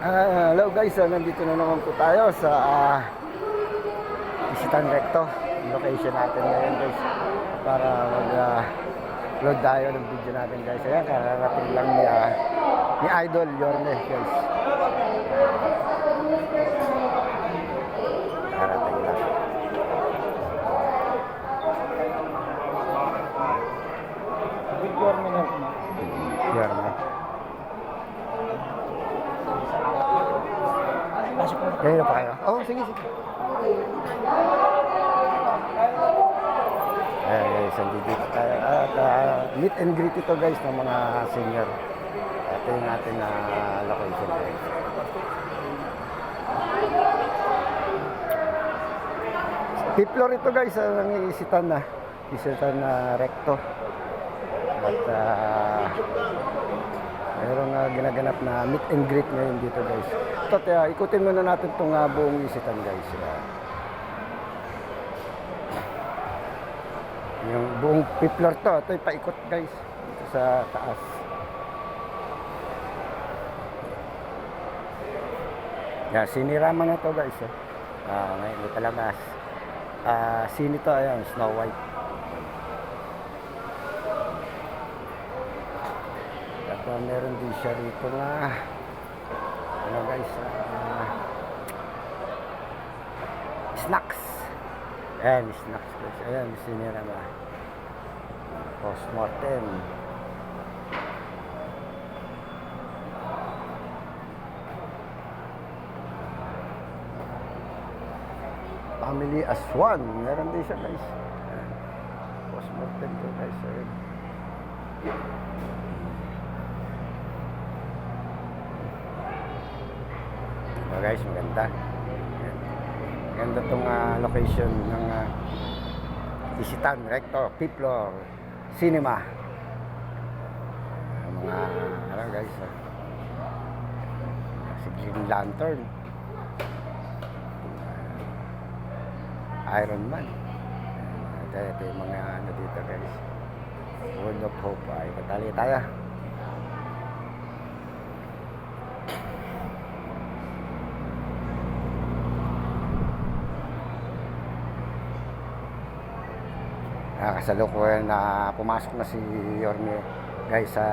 Hello guys, nandito na naman po tayo sa Isitan Recto. Location natin ngayon guys para mag-load tayo ng video natin guys. Ayan, kararating lang ni Idol Yorme guys. Karating lang. Yorme na. Yorme. Ganyan pa kayo? Oo, sige. Guys, dito tayo. Meet and greet ito guys ng mga senior. Ito yung ating location guys. Fifth floor ito guys, Isitan na Recto. At mayroong ginaganap na meet and greet ngayon dito guys. Ito, ikutin muna natin itong buong Isitan guys. Yung buong fifth floor to, ito yung paikot guys. Dito sa taas. Yan, sinirama na to guys. Ngayon, may palabas. Sini to, ayan, Snow White. At meron din siya rito na ano guys, snacks. Ayan, snacks guys. Ayan, sinira ba postmortem. Family as one. Meron din siya guys. Ayan. Postmortem to guys. Ayan. Guys, maganda. Maganda tong location ng Isitan Recto, fifth floor cinema. Mga ano guys, si Green Lantern, Iron Man. Ito yung mga ano dito guys. World of Hope. Patali tayo. Kasalukuyan na pumasok na si Yorme guys sa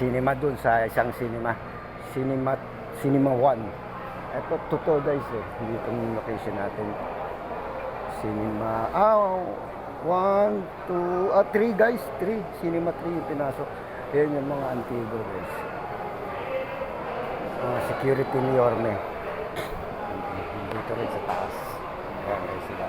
cinema dun sa isang cinema 1. Ito totoo guys dito yung location natin. Cinema 1, 2, 3 guys, 3 cinema 3 yung pinasok. Ayan yung mga antigo guys, security ni Yorme dito rin sa taas. Ayan guys sila.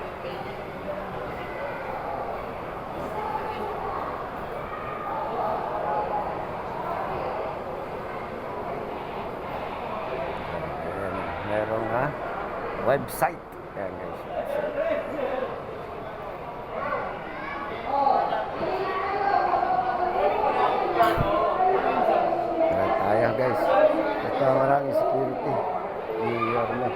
Merong website. Ayan guys. Ayan tayo guys. Ito ang maraming security. New York na.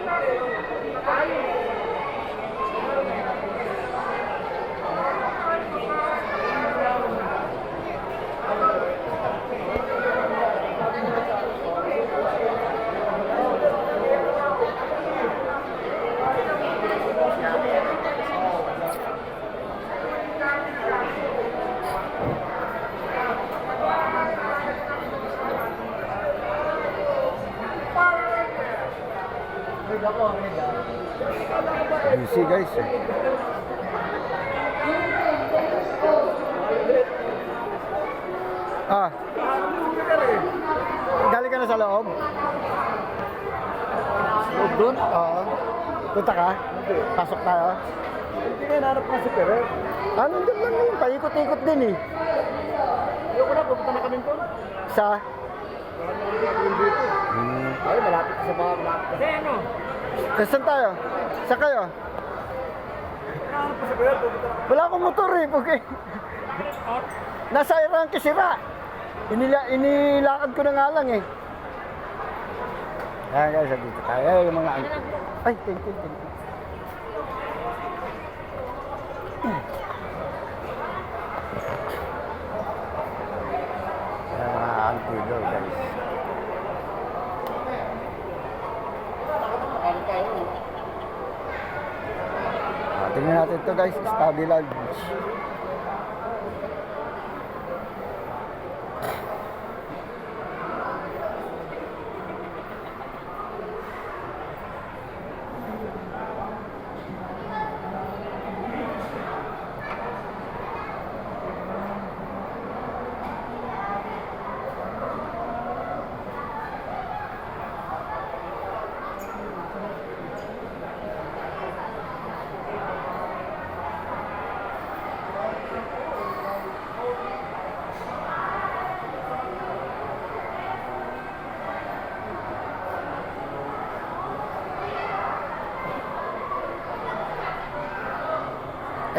Busy guys. Galing ka na sa loob? Loob dun? Oo. Punta ka? Hindi. Pasok tayo? Hindi ka nanap na si Pere. Nandun lang yun. Paikot-ikot din eh. Ayoko na, pupunta na kami dun. Sa? Ay, malapit sa mga malapit. Kasi ano? Saan tayo? Saan kayo? Wala akong motor eh. Okay. Nasa irang kisira. Inilakad ko na nga lang eh. Ayan guys, dito tayo. Yung mga ay, thank you. Antigo guys. Tingnan natin to guys, study lounge.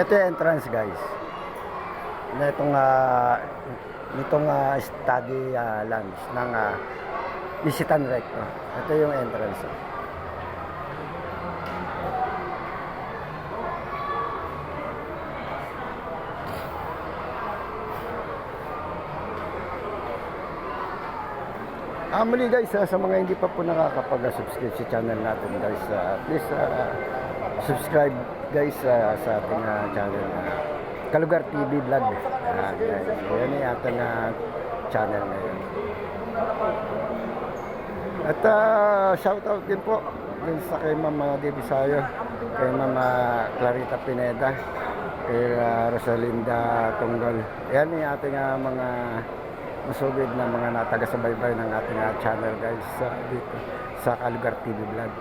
Ito yung entrance guys. Na itong study lounge ng Isitan Recto. Ito yung entrance. Muli guys, sa mga hindi pa po nakakapag-subscribe sa channel natin guys, please subscribe guys sa ating channel Kalugar TV Vlog. Guys, yan yung ating channel ngayon. At shoutout din po din sa kay Mama Divisayo, kay Mama Clarita Pineda, kay Rosalinda Tunggol. Yan yung ating mga masugid na mga nataga-subaybay ng ating channel guys dito sa Kalugar TV Vlog.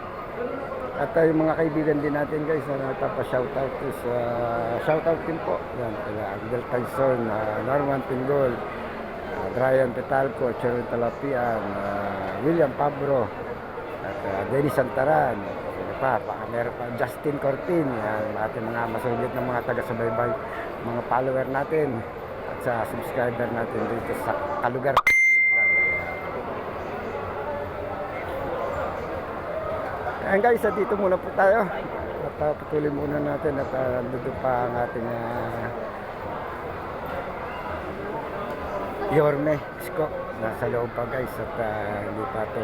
At yung mga kaibigan din natin guys na nagpapa-shoutout is shoutout din po yan kila Angel Tyson, Norman Pinggol, Brian Petalco, Cheryl Talapian, William Pabro, at Dennis Santaran, meron pa Justin Cortin, yan ating mga masugid na mga taga-subaybay, mga follower natin at sa subscriber natin dito sa Kalugar. Ayan guys, dito muna po tayo at patuloy muna natin at nandito pa ang ating Yorme Isko nasa loob pa guys at hindi pa ito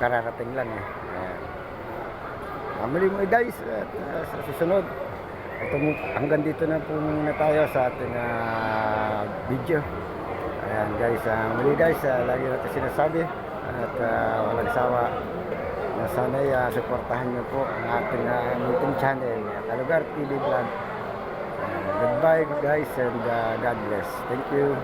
kararating lang muli mo guys at sa susunod ito, hanggang dito na po muna tayo sa ating video. Ayan guys, muli guys, lagi natin sinasabi at walang sawa na sana'y supportahan nyo po ang ating munting channel Kalugar TV Vlog. Goodbye guys and God bless. Thank you.